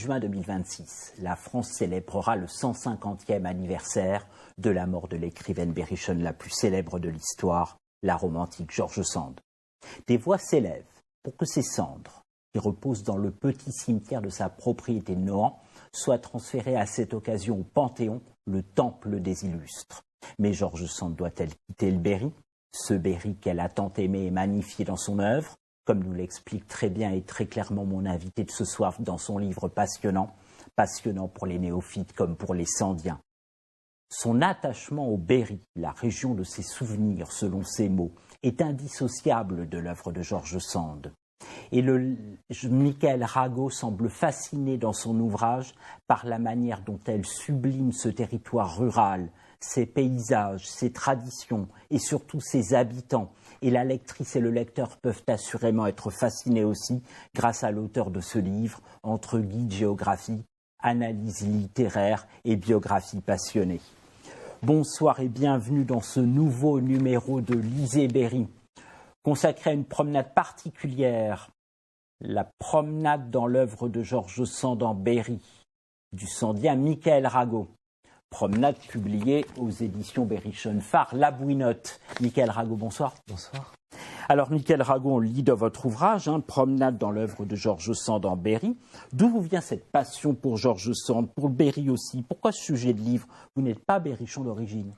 juin 2026, la France célébrera le 150e anniversaire de la mort de l'écrivaine berrichonne la plus célèbre de l'histoire, la romantique George Sand. Des voix s'élèvent pour que ses cendres, qui reposent dans le petit cimetière de sa propriété de Nohant, soient transférées à cette occasion au Panthéon, le temple des illustres. Mais George Sand doit-elle quitter le Berry, ce Berry qu'elle a tant aimé et magnifié dans son œuvre, comme nous l'explique très bien et très clairement mon invité de ce soir dans son livre passionnant pour les néophytes comme pour les Sandiens. Son attachement au Berry, la région de ses souvenirs, selon ses mots, est indissociable de l'œuvre de George Sand. Et Michaël Rago semble fasciné dans son ouvrage par la manière dont elle sublime ce territoire rural, ses paysages, ses traditions et surtout ses habitants. Et la lectrice et le lecteur peuvent assurément être fascinés aussi grâce à l'auteur de ce livre, entre guide géographie, analyse littéraire et biographie passionnée. Bonsoir et bienvenue dans ce nouveau numéro de Lisez Berry, consacré à une promenade particulière, la promenade dans l'œuvre de George Sand en Berry, du Sandien Michaël Rago. Promenade publiée aux éditions Berrichonne Phare, La Bouinotte. Michaël Rago, bonsoir. Bonsoir. Alors, Michaël Rago, on lit dans votre ouvrage, Promenade dans l'œuvre de George Sand en Berry. D'où vous vient cette passion pour George Sand, pour le Berry aussi? Pourquoi ce sujet de livre? Vous n'êtes pas berrichon d'origine?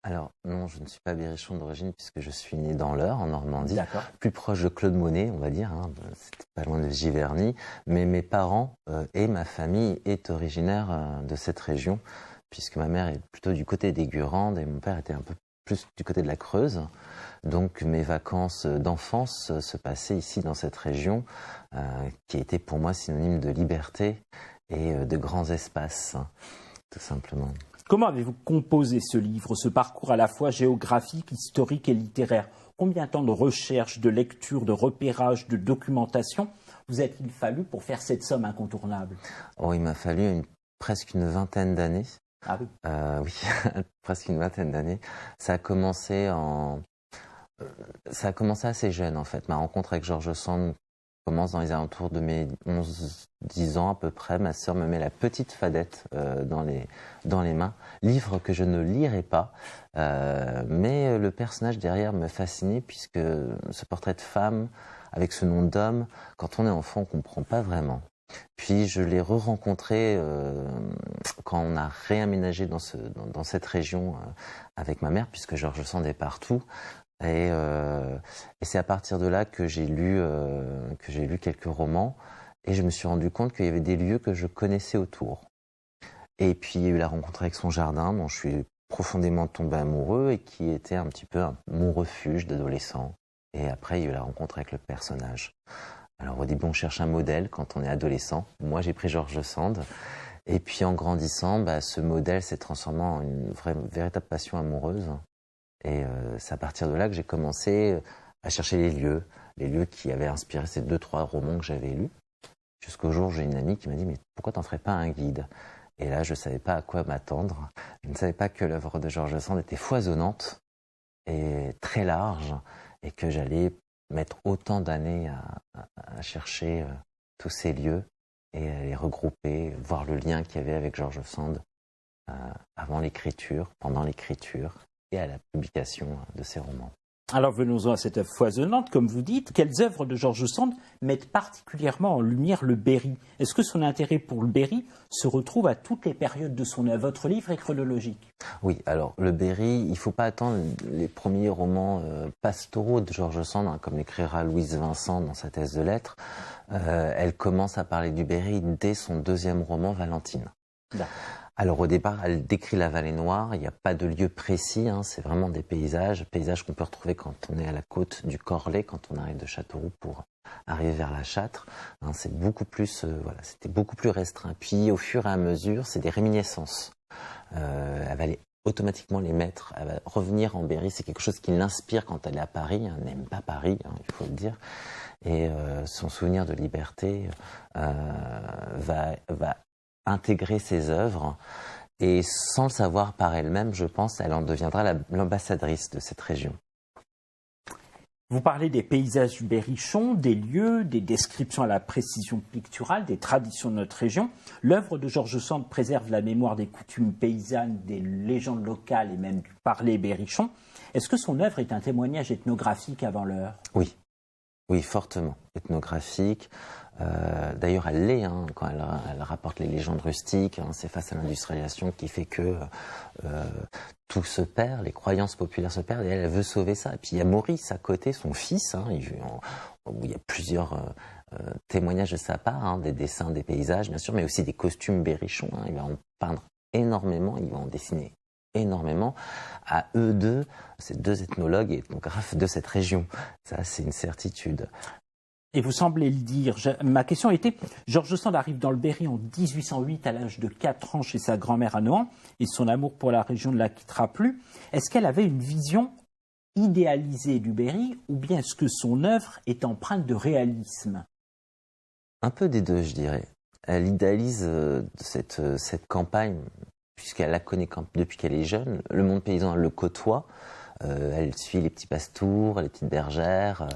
Alors, non, je ne suis pas berrichon d'origine puisque je suis né dans l'Eure, en Normandie. D'accord. Plus proche de Claude Monet, on va dire. C'était pas loin de Giverny. Mais mes parents et ma famille est originaire de cette région, puisque ma mère est plutôt du côté des Gurandes et mon père était un peu plus du côté de la Creuse. Donc mes vacances d'enfance se passaient ici dans cette région qui était pour moi synonyme de liberté et de grands espaces, tout simplement. Comment avez-vous composé ce livre, ce parcours à la fois géographique, historique et littéraire? Combien de temps de recherche, de lecture, de repérage, de documentation vous a-t-il fallu pour faire cette somme incontournable? Il m'a fallu presque une vingtaine d'années. Ah oui. Oui, presque une vingtaine d'années. Ça a commencé assez jeune en fait. Ma rencontre avec George Sand commence dans les alentours de mes 11-10 ans à peu près. Ma sœur me met La Petite Fadette dans les mains. Livre que je ne lirai pas, mais le personnage derrière me fascinait puisque ce portrait de femme avec ce nom d'homme, quand on est enfant, on ne comprend pas vraiment. Puis je l'ai re-rencontré quand on a réaménagé dans cette région avec ma mère, puisque George Sand est partout. Et c'est à partir de là que j'ai lu quelques romans, et je me suis rendu compte qu'il y avait des lieux que je connaissais autour. Et puis il y a eu la rencontre avec son jardin, dont je suis profondément tombé amoureux, et qui était un petit peu mon refuge d'adolescent. Et après, il y a eu la rencontre avec le personnage. Alors au début, on cherche un modèle quand on est adolescent. Moi, j'ai pris George Sand. Et puis en grandissant, ce modèle s'est transformé en une véritable passion amoureuse. Et c'est à partir de là que j'ai commencé à chercher les lieux qui avaient inspiré ces 2-3 romans que j'avais lus. Jusqu'au jour où j'ai une amie qui m'a dit « Mais pourquoi t'en ferais pas un guide ?» Et là, je ne savais pas à quoi m'attendre. Je ne savais pas que l'œuvre de George Sand était foisonnante et très large, et que j'allais mettre autant d'années à chercher tous ces lieux et à les regrouper, voir le lien qu'il y avait avec George Sand avant l'écriture, pendant l'écriture et à la publication de ces romans. Alors venons-en à cette œuvre foisonnante, comme vous dites. Quelles œuvres de George Sand mettent particulièrement en lumière le Berry? Est-ce que son intérêt pour le Berry se retrouve à toutes les périodes de son œuvre? Votre livre est chronologique. Oui, alors le Berry, il ne faut pas attendre les premiers romans pastoraux de George Sand, comme l'écrira Louise Vincent dans sa thèse de lettres. Elle commence à parler du Berry dès son 2e roman, Valentine. D'accord. Alors au départ, elle décrit la vallée noire, il n'y a pas de lieu précis, c'est vraiment des paysages qu'on peut retrouver quand on est à la côte du Corlay, quand on arrive de Châteauroux pour arriver vers la Châtre. C'est beaucoup plus, c'était beaucoup plus restreint. Puis au fur et à mesure, c'est des réminiscences. Elle va automatiquement les mettre, elle va revenir en Berry, c'est quelque chose qui l'inspire quand elle est à Paris, elle n'aime pas Paris, il faut le dire. Et son souvenir de liberté va intégrer ses œuvres, et sans le savoir par elle-même, je pense, elle en deviendra l'ambassadrice de cette région. Vous parlez des paysages du Berrichon, des lieux, des descriptions à la précision picturale, des traditions de notre région. L'œuvre de George Sand préserve la mémoire des coutumes paysannes, des légendes locales et même du parler berrichon. Est-ce que son œuvre est un témoignage ethnographique avant l'heure? Oui, oui, fortement ethnographique. D'ailleurs, elle l'est, hein, quand elle rapporte les légendes rustiques. Hein, c'est face à l'industrialisation qui fait que tout se perd, les croyances populaires se perdent, et elle veut sauver ça. Et puis il y a Maurice à côté, son fils, hein, où il y a plusieurs témoignages de sa part, hein, des dessins, des paysages, bien sûr, mais aussi des costumes berrichons. Hein, il va en peindre énormément, il va en dessiner énormément. À eux deux, ces deux ethnologues et ethnographes de cette région. Ça, c'est une certitude. Et vous semblez le dire. Ma question était, George Sand arrive dans le Berry en 1808 à l'âge de 4 ans chez sa grand-mère à Nohant, et son amour pour la région ne la quittera plus. Est-ce qu'elle avait une vision idéalisée du Berry, ou bien est-ce que son œuvre est empreinte de réalisme? Un peu des deux, je dirais. Elle idéalise cette campagne, puisqu'elle la connaît depuis qu'elle est jeune. Le monde paysan, elle le côtoie. Elle suit les petits pastours, les petites bergères,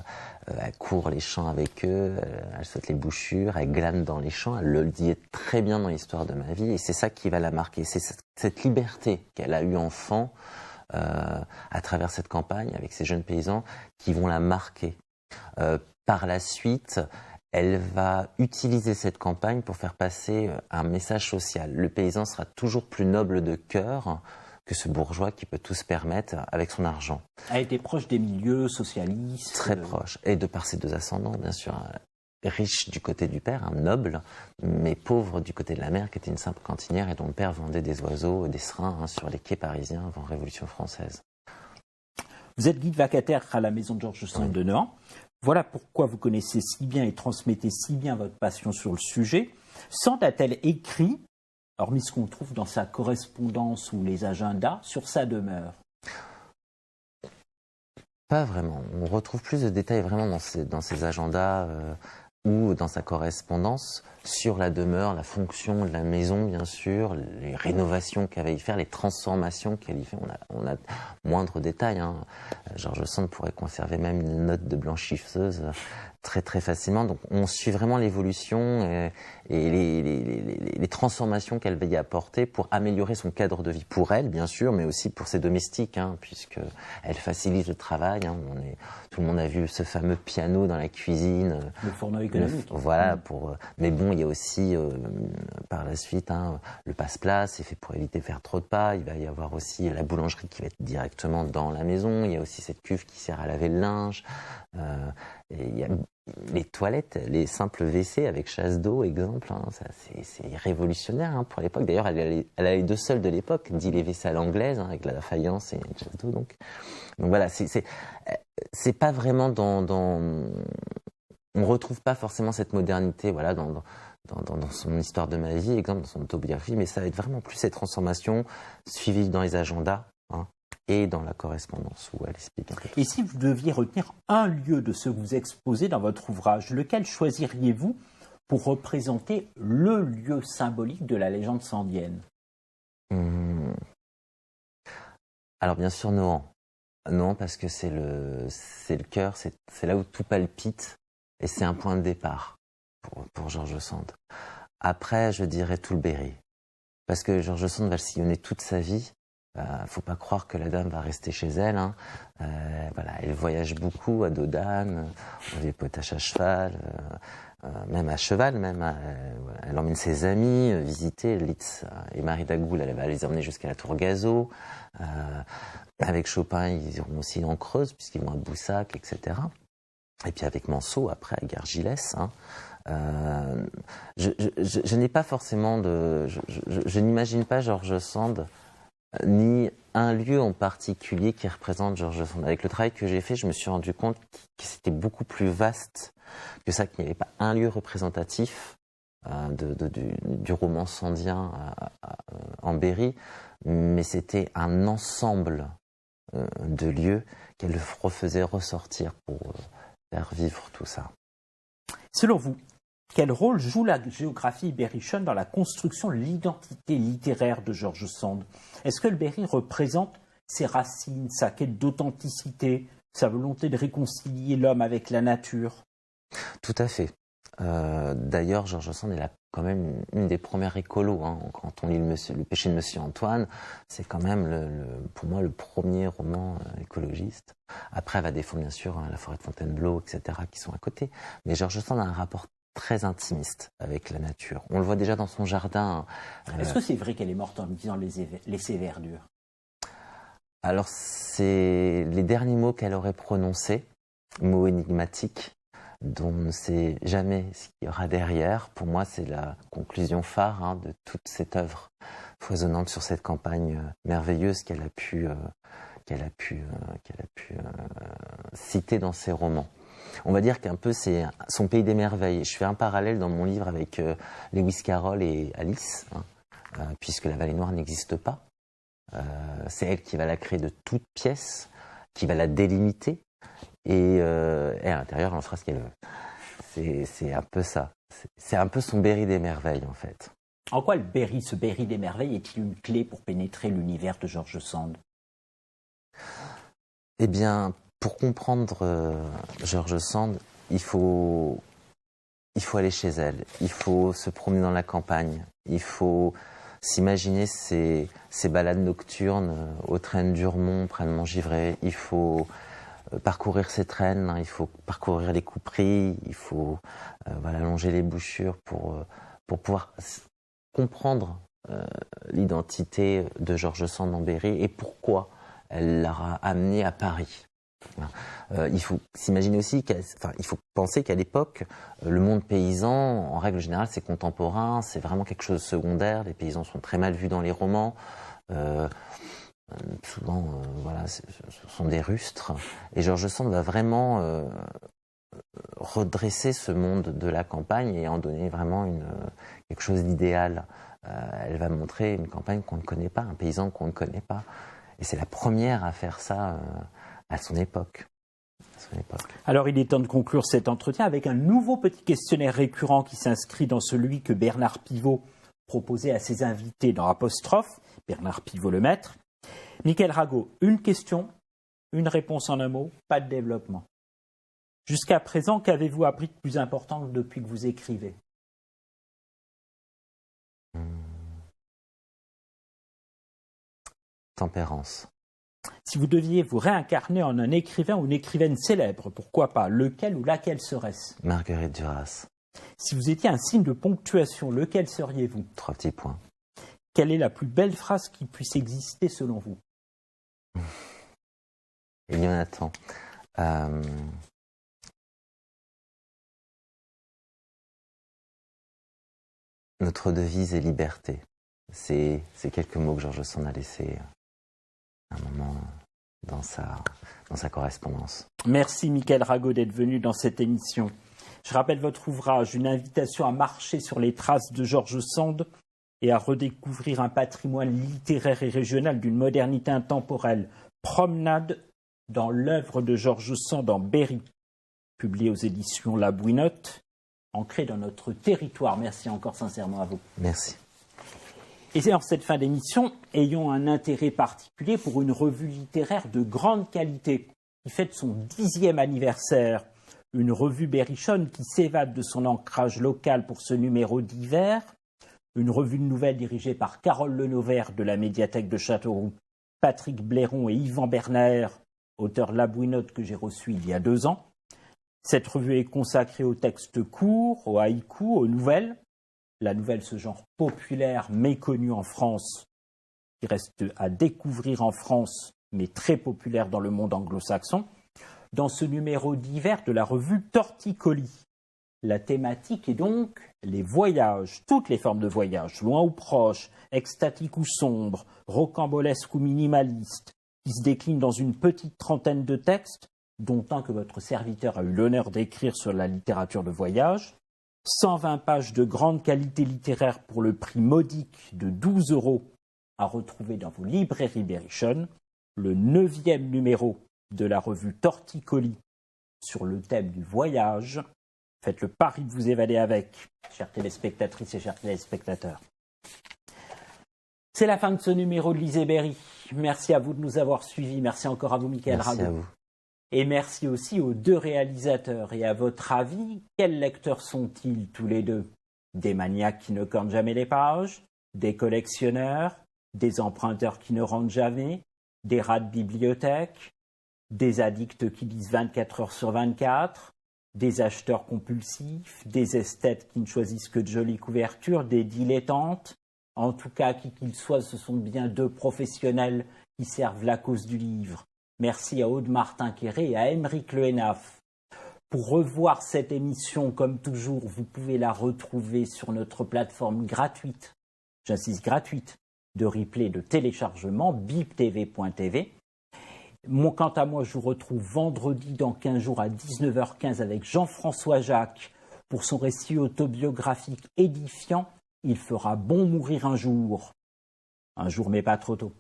elle court les champs avec eux, elle saute les bouchures, elle glane dans les champs, elle le dit très bien dans l'histoire de ma vie, et c'est ça qui va la marquer. C'est cette liberté qu'elle a eue enfant à travers cette campagne avec ces jeunes paysans qui vont la marquer. Par la suite, elle va utiliser cette campagne pour faire passer un message social. Le paysan sera toujours plus noble de cœur que ce bourgeois qui peut tout se permettre avec son argent. Elle était proche des milieux socialistes. Très proche. Et de par ses deux ascendants, bien sûr. Riche du côté du père, un noble, mais pauvre du côté de la mère, qui était une simple cantinière et dont le père vendait des oiseaux, des serins sur les quais parisiens avant la Révolution française. Vous êtes guide vacataire à la maison de George Sand de Nohant. Voilà pourquoi vous connaissez si bien et transmettez si bien votre passion sur le sujet. Sand a-t-elle écrit, hormis ce qu'on trouve dans sa correspondance ou les agendas, sur sa demeure? Pas vraiment. On retrouve plus de détails vraiment dans ses agendas ou dans sa correspondance sur la demeure, la fonction de la maison, bien sûr, les rénovations qu'elle va y faire, les transformations qu'elle y fait. On a moindre détails. Hein. George Sand pourrait conserver même une note de blanchisseuse très très facilement. Donc on suit vraiment l'évolution et les transformations qu'elle va y apporter pour améliorer son cadre de vie pour elle, bien sûr, mais aussi pour ses domestiques, hein, puisque elle facilite le travail. Hein. Tout le monde a vu ce fameux piano dans la cuisine. Le fourneau économique. Voilà. Mais bon, il y a aussi par la suite le passe-place, c'est fait pour éviter de faire trop de pas. Il va y avoir aussi la boulangerie qui va être directement dans la maison. Il y a aussi cette cuve qui sert à laver le linge. Et il y a les toilettes, les simples WC avec chasse d'eau, exemple, hein, c'est révolutionnaire hein, pour l'époque. D'ailleurs, elle a les deux seuls de l'époque, dit les WC à l'anglaise, hein, avec la faïence et une chasse d'eau. Donc voilà, c'est pas vraiment on retrouve pas forcément cette modernité, voilà, dans son histoire de ma vie, exemple, dans son autobiographie, mais ça va être vraiment plus cette transformation suivie dans les agendas. Hein, et dans la correspondance où elle explique un peu tout. Et si vous deviez retenir un lieu de ce que vous exposez dans votre ouvrage, lequel choisiriez-vous pour représenter le lieu symbolique de la légende sandienne? Alors bien sûr Nohant. Nohant parce que c'est le cœur, c'est là où tout palpite et c'est un point de départ pour George Sand. Après, je dirais tout le Berry. Parce que George Sand va le sillonner toute sa vie. Faut pas croire que la dame va rester chez elle. Hein. Voilà, elle voyage beaucoup à dos d'âne, on les potages à cheval, même à cheval. Elle emmène ses amis visiter Litz et Marie d'Agoul. Elle va les emmener jusqu'à la Tour Gazeau. Avec Chopin, ils iront aussi en Creuse puisqu'ils vont à Boussac, etc. Et puis avec Manceau après à Gargilès. Hein. Je n'ai pas forcément je n'imagine pas George Sand ni un lieu en particulier qui représente George Sand. Avec le travail que j'ai fait, je me suis rendu compte que c'était beaucoup plus vaste que ça, qu'il n'y avait pas un lieu représentatif du roman sandien en Berry, mais c'était un ensemble de lieux qu'elle refaisait ressortir pour faire vivre tout ça. Selon vous, quel rôle joue la géographie berrichonne dans la construction de l'identité littéraire de George Sand? Est-ce que le Berry représente ses racines, sa quête d'authenticité, sa volonté de réconcilier l'homme avec la nature. Tout à fait. D'ailleurs, George Sand est quand même une des premières écolos. Hein. Quand on lit le péché de Monsieur Antoine, c'est quand même, pour moi, le premier roman écologiste. Après, va défendre bien sûr La forêt de Fontainebleau, etc., qui sont à côté. Mais George Sand a un rapport très intimiste avec la nature. On le voit déjà dans son jardin. Est-ce que c'est vrai qu'elle est morte en disant laisser verdure? Alors, c'est les derniers mots qu'elle aurait prononcés, mots énigmatiques, dont on ne sait jamais ce qu'il y aura derrière. Pour moi, c'est la conclusion phare de toute cette œuvre foisonnante sur cette campagne merveilleuse qu'elle a pu citer dans ses romans. On va dire qu'un peu c'est son pays des merveilles. Je fais un parallèle dans mon livre avec Lewis Carroll et Alice, puisque la Vallée Noire n'existe pas. C'est elle qui va la créer de toutes pièces, qui va la délimiter. Et à l'intérieur, elle en fera ce qu'elle veut. C'est un peu ça. C'est un peu son Berry des merveilles, en fait. En quoi ce Berry des merveilles est-il une clé pour pénétrer l'univers de George Sand? Eh bien, pour comprendre George Sand, il faut aller chez elle. Il faut se promener dans la campagne. Il faut s'imaginer ces balades nocturnes aux traînes d'Urmont, près de Montgivray. Il faut parcourir ces traînes, il faut parcourir les couperies, il faut longer les bouchures pour pouvoir comprendre l'identité de George Sand en Berry et pourquoi elle l'a amené à Paris. Il faut s'imaginer aussi il faut penser qu'à l'époque, le monde paysan, en règle générale, c'est contemporain, c'est vraiment quelque chose de secondaire. Les paysans sont très mal vus dans les romans. Souvent, ce sont des rustres. Et George Sand va vraiment redresser ce monde de la campagne et en donner vraiment quelque chose d'idéal. Elle va montrer une campagne qu'on ne connaît pas, un paysan qu'on ne connaît pas. Et c'est la première à faire ça à son époque. Alors, il est temps de conclure cet entretien avec un nouveau petit questionnaire récurrent qui s'inscrit dans celui que Bernard Pivot proposait à ses invités dans Apostrophe, Bernard Pivot le maître. Mickaël Rago, une question, une réponse en un mot, pas de développement. Jusqu'à présent, qu'avez-vous appris de plus important depuis que vous écrivez? Tempérance. Si vous deviez vous réincarner en un écrivain ou une écrivaine célèbre, pourquoi pas? Lequel ou laquelle serait-ce? Marguerite Duras. Si vous étiez un signe de ponctuation, lequel seriez-vous? 3 petits points. Quelle est la plus belle phrase qui puisse exister selon vous? Il y en a tant. Notre devise est liberté. C'est quelques mots que George Sand a laissés un moment dans sa correspondance. Merci Mickaël Rago d'être venu dans cette émission. Je rappelle votre ouvrage, une invitation à marcher sur les traces de George Sand et à redécouvrir un patrimoine littéraire et régional d'une modernité intemporelle. Promenade dans l'œuvre de George Sand en Berry, publié aux éditions La Bouinotte, ancré dans notre territoire. Merci encore sincèrement à vous. Merci. Et en cette fin d'émission, ayons un intérêt particulier pour une revue littéraire de grande qualité qui fête son 10e anniversaire. Une revue berrichonne qui s'évade de son ancrage local pour ce numéro d'hiver. Une revue de nouvelles dirigée par Carole Lenouvert de la médiathèque de Châteauroux, Patrick Blairon et Yvan Berner, auteur de La Bouinotte que j'ai reçu il y a 2 ans. Cette revue est consacrée aux textes courts, aux haïkus, aux nouvelles. La nouvelle, ce genre populaire, méconnu en France, qui reste à découvrir en France, mais très populaire dans le monde anglo-saxon. Dans ce numéro d'hiver de la revue Torticolis. La thématique est donc les voyages, toutes les formes de voyages, loin ou proches, extatiques ou sombres, rocambolesques ou minimalistes, qui se déclinent dans une petite trentaine de textes, dont un que votre serviteur a eu l'honneur d'écrire sur la littérature de voyage, 120 pages de grande qualité littéraire pour le prix modique de 12 € à retrouver dans vos librairies berrichonnes, le 9e numéro de la revue Torticolis sur le thème du voyage. Faites le pari de vous évader avec, chères téléspectatrices et chers téléspectateurs. C'est la fin de ce numéro de Lisez Berry. Merci à vous de nous avoir suivis. Merci encore à vous, Mickaël Rago. Merci à vous. Et merci aussi aux deux réalisateurs. Et à votre avis, quels lecteurs sont-ils tous les deux? Des maniaques qui ne cornent jamais les pages, des collectionneurs, des emprunteurs qui ne rentrent jamais, des rats de bibliothèque, des addicts qui lisent 24 heures sur 24, des acheteurs compulsifs, des esthètes qui ne choisissent que de jolies couvertures, des dilettantes. En tout cas, qui qu'ils soient, ce sont bien deux professionnels qui servent la cause du livre. Merci à Aude Martin-Quéré et à Aymeric Le Hénaff. Pour revoir cette émission, comme toujours, vous pouvez la retrouver sur notre plateforme gratuite, j'insiste gratuite, de replay et de téléchargement, biptv.tv. Quant à moi, je vous retrouve vendredi dans 15 jours à 19h15 avec Jean-François Jacques pour son récit autobiographique édifiant « Il fera bon mourir un jour ». Un jour, mais pas trop tôt.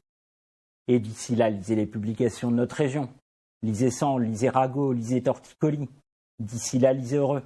Et d'ici là, lisez les publications de notre région. Lisez Sand, lisez Rago, lisez Torticolis. D'ici là, lisez heureux.